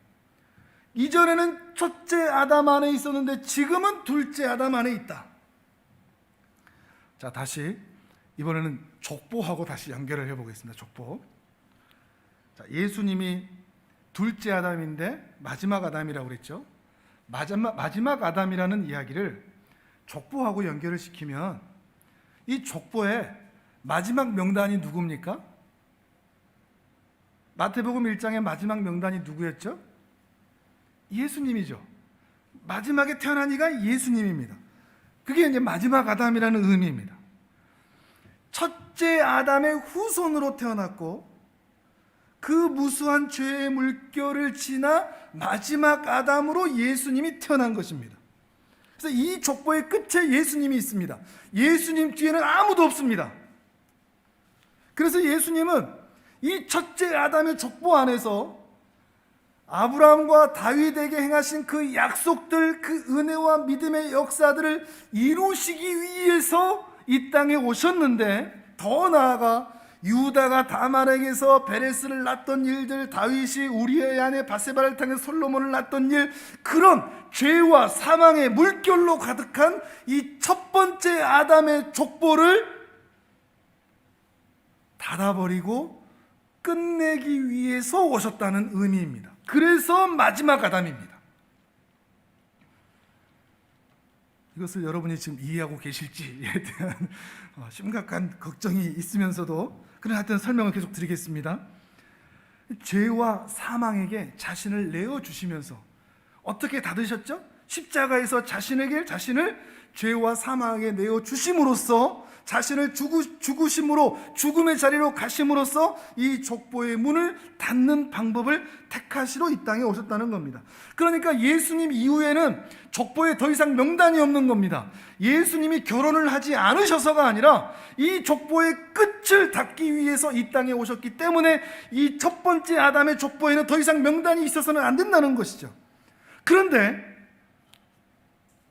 이전에는 첫째 아담 안에 있었는데 지금은 둘째 아담 안에 있다. 자, 다시 이번에는 족보하고 다시 연결을 해보겠습니다. 족보. 자, 예수님이 둘째 아담인데 마지막 아담이라고 그랬죠. 마지막 아담이라는 이야기를 족보하고 연결을 시키면 이 족보에 마지막 명단이 누굽니까? 마태복음 1장의 마지막 명단이 누구였죠? 예수님이죠. 마지막에 태어난 이가 예수님입니다. 그게 이제 마지막 아담이라는 의미입니다. 첫째 아담의 후손으로 태어났고 그 무수한 죄의 물결을 지나 마지막 아담으로 예수님이 태어난 것입니다. 그래서 이 족보의 끝에 예수님이 있습니다. 예수님 뒤에는 아무도 없습니다. 그래서 예수님은 이 첫째 아담의 족보 안에서 아브라함과 다윗에게 행하신 그 약속들, 그 은혜와 믿음의 역사들을 이루시기 위해서 이 땅에 오셨는데, 더 나아가 유다가 다말에게서 베레스를 낳았던 일들, 다윗이 우리의 아내 바세바를 통해 솔로몬을 낳았던 일, 그런 죄와 사망의 물결로 가득한 이 첫 번째 아담의 족보를 닫아버리고 끝내기 위해서 오셨다는 의미입니다. 그래서 마지막 아담입니다. 이것을 여러분이 지금 이해하고 계실지에 대한 심각한 걱정이 있으면서도, 그러나 하여튼 설명을 계속 드리겠습니다. 죄와 사망에게 자신을 내어주시면서 어떻게 닫으셨죠? 십자가에서 자신을 죄와 사망에게 내어주심으로써, 자신을 죽으심으로, 죽음의 자리로 가심으로써 이 족보의 문을 닫는 방법을 택하시러 이 땅에 오셨다는 겁니다. 그러니까 예수님 이후에는 족보에 더 이상 명단이 없는 겁니다. 예수님이 결혼을 하지 않으셔서가 아니라 이 족보의 끝을 닫기 위해서 이 땅에 오셨기 때문에 이 첫 번째 아담의 족보에는 더 이상 명단이 있어서는 안 된다는 것이죠. 그런데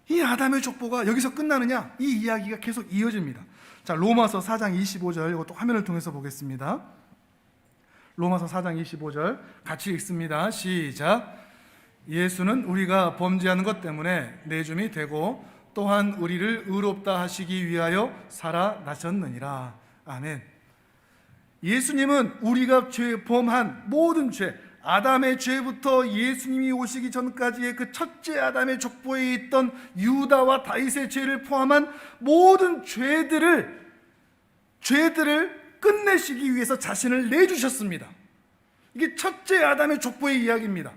이 아담의 족보가 여기서 끝나느냐? 이 이야기가 계속 이어집니다. 자, 로마서 4장 25절, 이것도 화면을 통해서 보겠습니다. 로마서 4장 25절 같이 읽습니다. 시작. 예수는 우리가 범죄하는 것 때문에 내줌이 되고 또한 우리를 의롭다 하시기 위하여 살아나셨느니라. 아멘. 예수님은 우리가 범한 모든 죄, 아담의 죄부터 예수님이 오시기 전까지의 그 첫째 아담의 족보에 있던 유다와 다윗의 죄를 포함한 모든 죄들을 끝내시기 위해서 자신을 내주셨습니다. 이게 첫째 아담의 족보의 이야기입니다.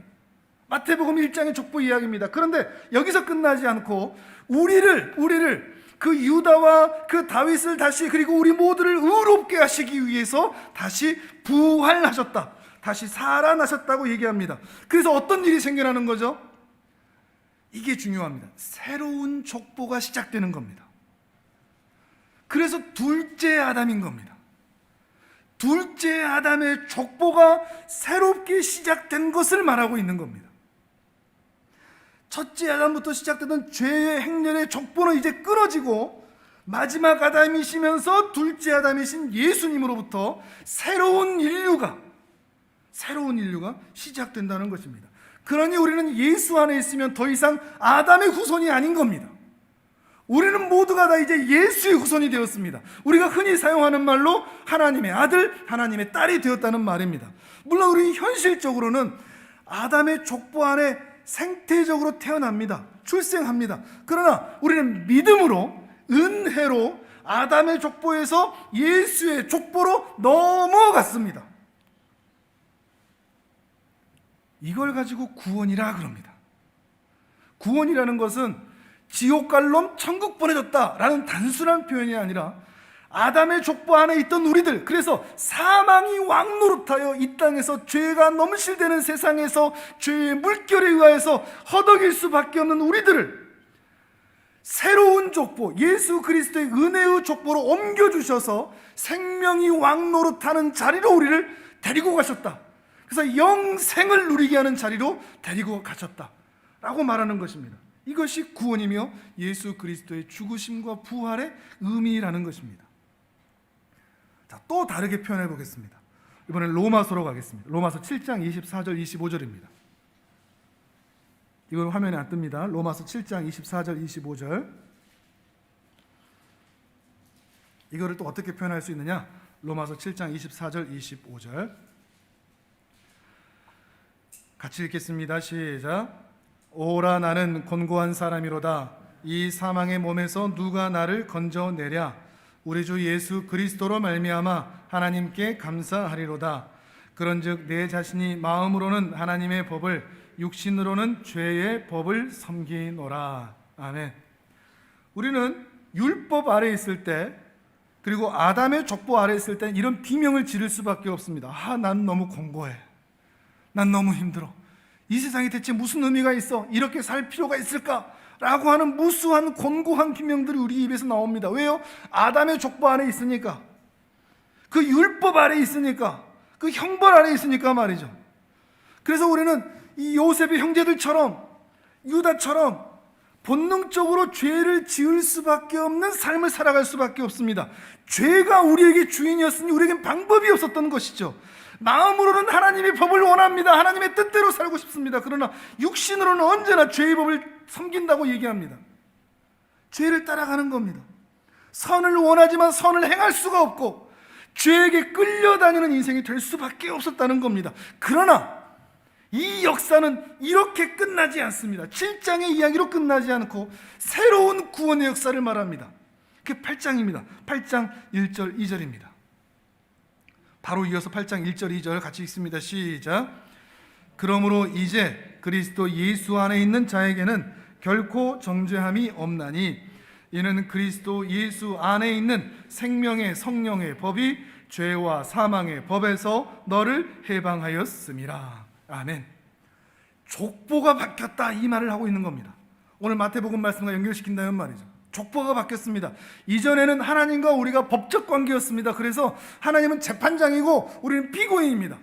마태복음 1장의 족보 이야기입니다. 그런데 여기서 끝나지 않고 우리를 그 유다와 그 다윗을 다시, 그리고 우리 모두를 의롭게 하시기 위해서 다시 부활하셨다, 다시 살아나셨다고 얘기합니다. 그래서 어떤 일이 생겨나는 거죠? 이게 중요합니다. 새로운 족보가 시작되는 겁니다. 그래서 둘째 아담인 겁니다. 둘째 아담의 족보가 새롭게 시작된 것을 말하고 있는 겁니다. 첫째 아담부터 시작되던 죄의 행렬의 족보는 이제 끊어지고 마지막 아담이시면서 둘째 아담이신 예수님으로부터 새로운 인류가 시작된다는 것입니다. 그러니 우리는 예수 안에 있으면 더 이상 아담의 후손이 아닌 겁니다. 우리는 모두가 다 이제 예수의 후손이 되었습니다. 우리가 흔히 사용하는 말로 하나님의 아들, 하나님의 딸이 되었다는 말입니다. 물론 우리는 현실적으로는 아담의 족보 안에 생태적으로 태어납니다. 출생합니다. 그러나 우리는 믿음으로, 은혜로 아담의 족보에서 예수의 족보로 넘어갔습니다. 이걸 가지고 구원이라 그럽니다. 구원이라는 것은 지옥 갈 놈 천국 보내줬다라는 단순한 표현이 아니라 아담의 족보 안에 있던 우리들, 그래서 사망이 왕노릇하여 이 땅에서 죄가 넘실대는 세상에서 죄의 물결에 의하여서 허덕일 수밖에 없는 우리들을 새로운 족보, 예수 그리스도의 은혜의 족보로 옮겨주셔서 생명이 왕노릇하는 자리로 우리를 데리고 가셨다. 그래서 영생을 누리게 하는 자리로 데리고 가셨다라고 말하는 것입니다. 이것이 구원이며 예수 그리스도의 죽으심과 부활의 의미라는 것입니다. 자, 또 다르게 표현해 보겠습니다. 이번엔 로마서로 가겠습니다. 로마서 7장 24절 25절입니다. 이건 화면에 안 뜹니다. 로마서 7장 24절 25절. 이거를 또 어떻게 표현할 수 있느냐? 로마서 7장 24절 25절 같이 읽겠습니다. 시작. 오라 나는 곤고한 사람이로다. 이 사망의 몸에서 누가 나를 건져내랴. 우리 주 예수 그리스도로 말미암아 하나님께 감사하리로다. 그런즉 내 자신이 마음으로는 하나님의 법을, 육신으로는 죄의 법을 섬기노라. 아멘. 우리는 율법 아래 있을 때, 그리고 아담의 족보 아래 있을 때는 이런 비명을 지를 수밖에 없습니다. 난 너무 공고해. 난 너무 힘들어. 이 세상에 대체 무슨 의미가 있어? 이렇게 살 필요가 있을까? 라고 하는 무수한 곤고한 비명들이 우리 입에서 나옵니다. 왜요? 아담의 족보 안에 있으니까, 그 율법 아래 있으니까, 그 형벌 아래 있으니까 말이죠. 그래서 우리는 이 요셉의 형제들처럼, 유다처럼 본능적으로 죄를 지을 수밖에 없는 삶을 살아갈 수밖에 없습니다. 죄가 우리에게 주인이었으니 우리에겐 방법이 없었던 것이죠. 마음으로는 하나님의 법을 원합니다. 하나님의 뜻대로 살고 싶습니다. 그러나 육신으로는 언제나 죄의 법을 섬긴다고 얘기합니다. 죄를 따라가는 겁니다. 선을 원하지만 선을 행할 수가 없고 죄에게 끌려다니는 인생이 될 수밖에 없었다는 겁니다. 그러나 이 역사는 이렇게 끝나지 않습니다. 7장의 이야기로 끝나지 않고 새로운 구원의 역사를 말합니다. 그게 8장입니다. 8장 1절 2절입니다. 바로 이어서 8장 1절 2절 같이 읽습니다. 시작. 그러므로 이제 그리스도 예수 안에 있는 자에게는 결코 정죄함이 없나니 이는 그리스도 예수 안에 있는 생명의 성령의 법이 죄와 사망의 법에서 너를 해방하였음이라. 아멘. 족보가 바뀌었다, 이 말을 하고 있는 겁니다. 오늘 마태복음 말씀과 연결시킨다는 말이죠. 족보가 바뀌었습니다. 이전에는 하나님과 우리가 법적 관계였습니다. 그래서 하나님은 재판장이고 우리는 피고인입니다.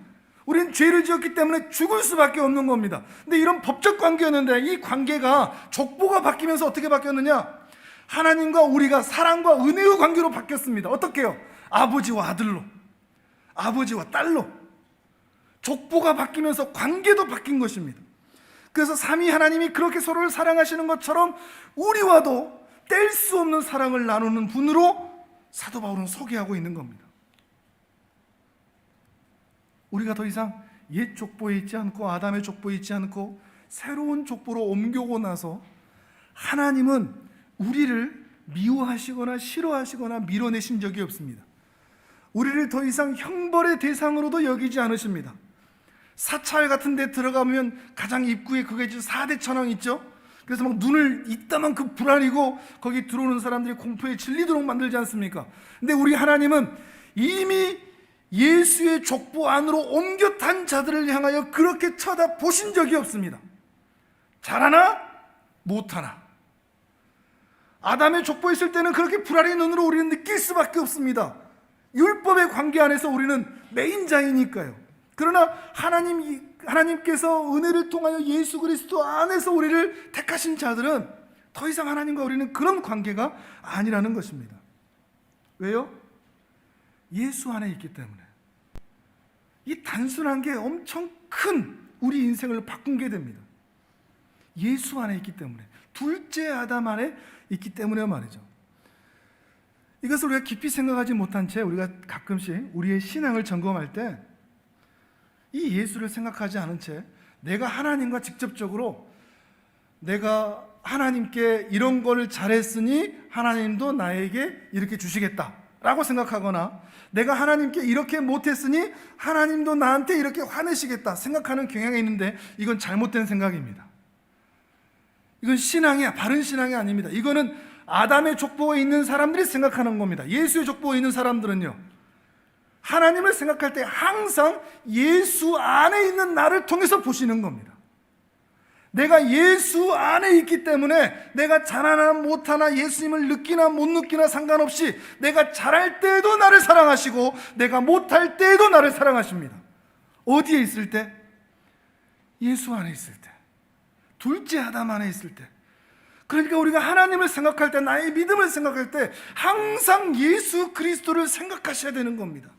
우리는 죄를 지었기 때문에 죽을 수밖에 없는 겁니다. 근데 이런 법적 관계였는데 이 관계가 족보가 바뀌면서 어떻게 바뀌었느냐? 하나님과 우리가 사랑과 은혜의 관계로 바뀌었습니다. 어떻게요? 아버지와 아들로, 아버지와 딸로. 족보가 바뀌면서 관계도 바뀐 것입니다. 그래서 삼위 하나님이 그렇게 서로를 사랑하시는 것처럼 우리와도 뗄 수 없는 사랑을 나누는 분으로 사도 바울은 소개하고 있는 겁니다. 우리가 더 이상 옛 족보에 있지 않고 아담의 족보에 있지 않고 새로운 족보로 옮겨오고 나서 하나님은 우리를 미워하시거나 싫어하시거나 밀어내신 적이 없습니다. 우리를 더 이상 형벌의 대상으로도 여기지 않으십니다. 사찰 같은 데 들어가면 가장 입구에 그게 4대 천왕 있죠? 그래서 막 눈을 이따만큼 불안이고 거기 들어오는 사람들이 공포에 질리도록 만들지 않습니까? 근데 우리 하나님은 이미 예수의 족보 안으로 옮겨 탄 자들을 향하여 그렇게 쳐다보신 적이 없습니다. 잘하나? 못하나? 아담의 족보에 있을 때는 그렇게 불안의 눈으로 우리는 느낄 수밖에 없습니다. 율법의 관계 안에서 우리는 메인자이니까요. 그러나 하나님께서 은혜를 통하여 예수 그리스도 안에서 우리를 택하신 자들은 더 이상 하나님과 우리는 그런 관계가 아니라는 것입니다. 왜요? 예수 안에 있기 때문에. 이 단순한 게 엄청 큰 우리 인생을 바꾼 게 됩니다. 예수 안에 있기 때문에, 둘째 아담 안에 있기 때문에 말이죠. 이것을 우리가 깊이 생각하지 못한 채 우리가 가끔씩 우리의 신앙을 점검할 때 이 예수를 생각하지 않은 채 내가 하나님과 직접적으로 내가 하나님께 이런 걸 잘했으니 하나님도 나에게 이렇게 주시겠다라고 생각하거나 내가 하나님께 이렇게 못했으니 하나님도 나한테 이렇게 화내시겠다 생각하는 경향이 있는데 이건 잘못된 생각입니다. 이건 바른 신앙이 아닙니다. 이거는 아담의 족보에 있는 사람들이 생각하는 겁니다. 예수의 족보에 있는 사람들은요, 하나님을 생각할 때 항상 예수 안에 있는 나를 통해서 보시는 겁니다. 내가 예수 안에 있기 때문에 내가 잘하나 못하나 예수님을 느끼나 못 느끼나 상관없이 내가 잘할 때에도 나를 사랑하시고 내가 못할 때에도 나를 사랑하십니다. 어디에 있을 때? 예수 안에 있을 때, 둘째 아담 안에 있을 때. 그러니까 우리가 하나님을 생각할 때, 나의 믿음을 생각할 때 항상 예수 그리스도를 생각하셔야 되는 겁니다.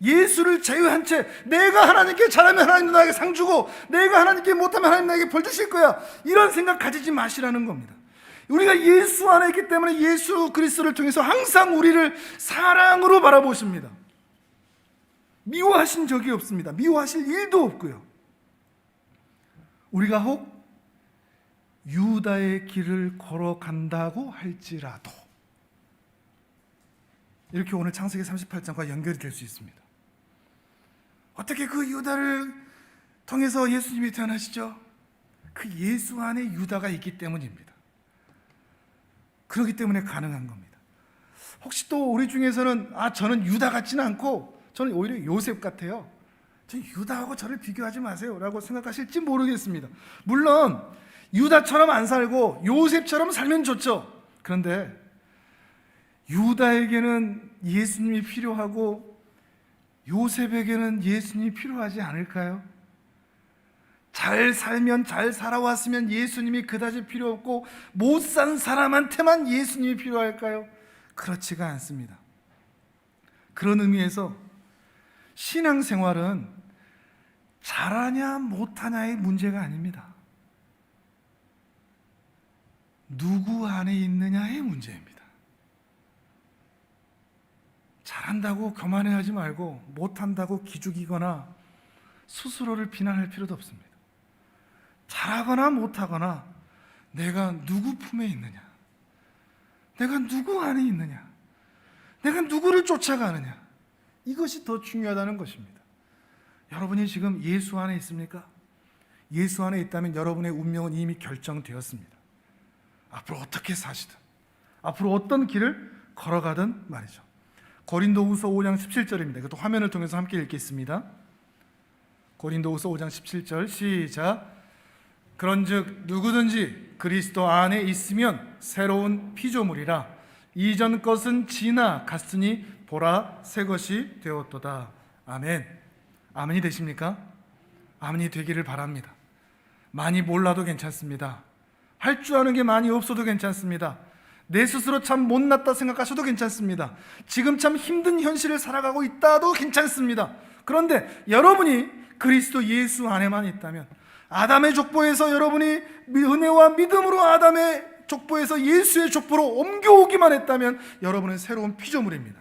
예수를 제외한 채 내가 하나님께 잘하면 하나님도 나에게 상 주고 내가 하나님께 못하면 하나님 나에게 벌 주실 거야, 이런 생각 가지지 마시라는 겁니다. 우리가 예수 안에 있기 때문에 예수 그리스도를 통해서 항상 우리를 사랑으로 바라보십니다. 미워하신 적이 없습니다. 미워하실 일도 없고요. 우리가 혹 유다의 길을 걸어간다고 할지라도, 이렇게 오늘 창세기 38장과 연결이 될 수 있습니다. 어떻게 그 유다를 통해서 예수님이 태어나시죠? 그 예수 안에 유다가 있기 때문입니다. 그렇기 때문에 가능한 겁니다. 혹시 또 우리 중에서는 저는 유다 같지는 않고 저는 오히려 요셉 같아요. 저는 유다하고 저를 비교하지 마세요 라고 생각하실지 모르겠습니다. 물론 유다처럼 안 살고 요셉처럼 살면 좋죠. 그런데 유다에게는 예수님이 필요하고 요셉에게는 예수님이 필요하지 않을까요? 잘 살면, 잘 살아왔으면 예수님이 그다지 필요 없고 못 산 사람한테만 예수님이 필요할까요? 그렇지가 않습니다. 그런 의미에서 신앙생활은 잘하냐 못하냐의 문제가 아닙니다. 누구 안에 있느냐의 문제입니다. 잘한다고 교만해하지 말고 못한다고 기죽이거나 스스로를 비난할 필요도 없습니다. 잘하거나 못하거나 내가 누구 품에 있느냐, 내가 누구 안에 있느냐, 내가 누구를 쫓아가느냐, 이것이 더 중요하다는 것입니다. 여러분이 지금 예수 안에 있습니까? 예수 안에 있다면 여러분의 운명은 이미 결정되었습니다. 앞으로 어떻게 사시든, 앞으로 어떤 길을 걸어가든 말이죠. 고린도후서 5장 17절입니다. 이것도 화면을 통해서 함께 읽겠습니다. 고린도후서 5장 17절 시작. 그런즉 누구든지 그리스도 안에 있으면 새로운 피조물이라 이전 것은 지나 갔으니 보라 새 것이 되었도다. 아멘. 아멘이 되십니까? 아멘이 되기를 바랍니다. 많이 몰라도 괜찮습니다. 할 줄 아는 게 많이 없어도 괜찮습니다. 내 스스로 참 못났다 생각하셔도 괜찮습니다. 지금 참 힘든 현실을 살아가고 있다도 괜찮습니다. 그런데 여러분이 그리스도 예수 안에만 있다면, 아담의 족보에서 여러분이 은혜와 믿음으로 아담의 족보에서 예수의 족보로 옮겨오기만 했다면 여러분은 새로운 피조물입니다.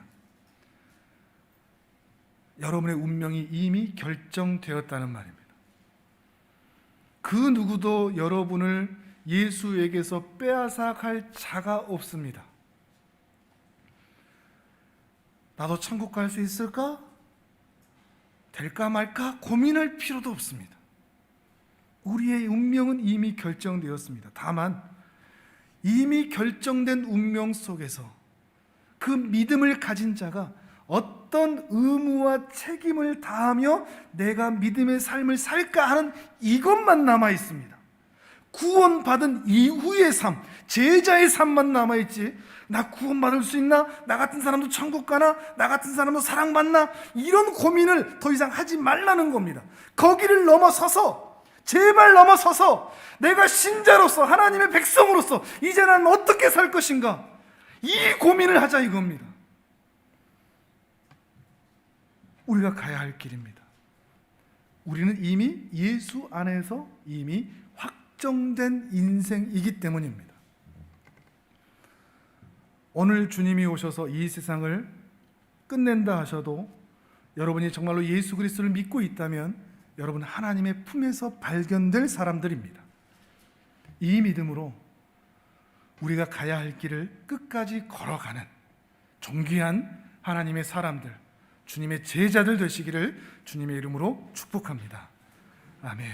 여러분의 운명이 이미 결정되었다는 말입니다. 그 누구도 여러분을 예수에게서 빼앗아갈 자가 없습니다. 나도 천국 갈 수 있을까? 될까 말까? 고민할 필요도 없습니다. 우리의 운명은 이미 결정되었습니다. 다만 이미 결정된 운명 속에서 그 믿음을 가진 자가 어떤 의무와 책임을 다하며 내가 믿음의 삶을 살까 하는 이것만 남아 있습니다. 구원받은 이후의 삶, 제자의 삶만 남아있지, 나 구원받을 수 있나? 나 같은 사람도 천국 가나? 나 같은 사람도 사랑받나? 이런 고민을 더 이상 하지 말라는 겁니다. 거기를 넘어서서, 제발 넘어서서 내가 신자로서, 하나님의 백성으로서 이제 난 어떻게 살 것인가? 이 고민을 하자 이겁니다. 우리가 가야 할 길입니다. 우리는 이미 예수 안에서 이미 확정된 인생이기 때문입니다. 오늘 주님이 오셔서 이 세상을 끝낸다 하셔도 여러분이 정말로 예수 그리스도를 믿고 있다면 여러분 하나님의 품에서 발견될 사람들입니다. 이 믿음으로 우리가 가야 할 길을 끝까지 걸어가는 존귀한 하나님의 사람들, 주님의 제자들 되시기를 주님의 이름으로 축복합니다. 아멘.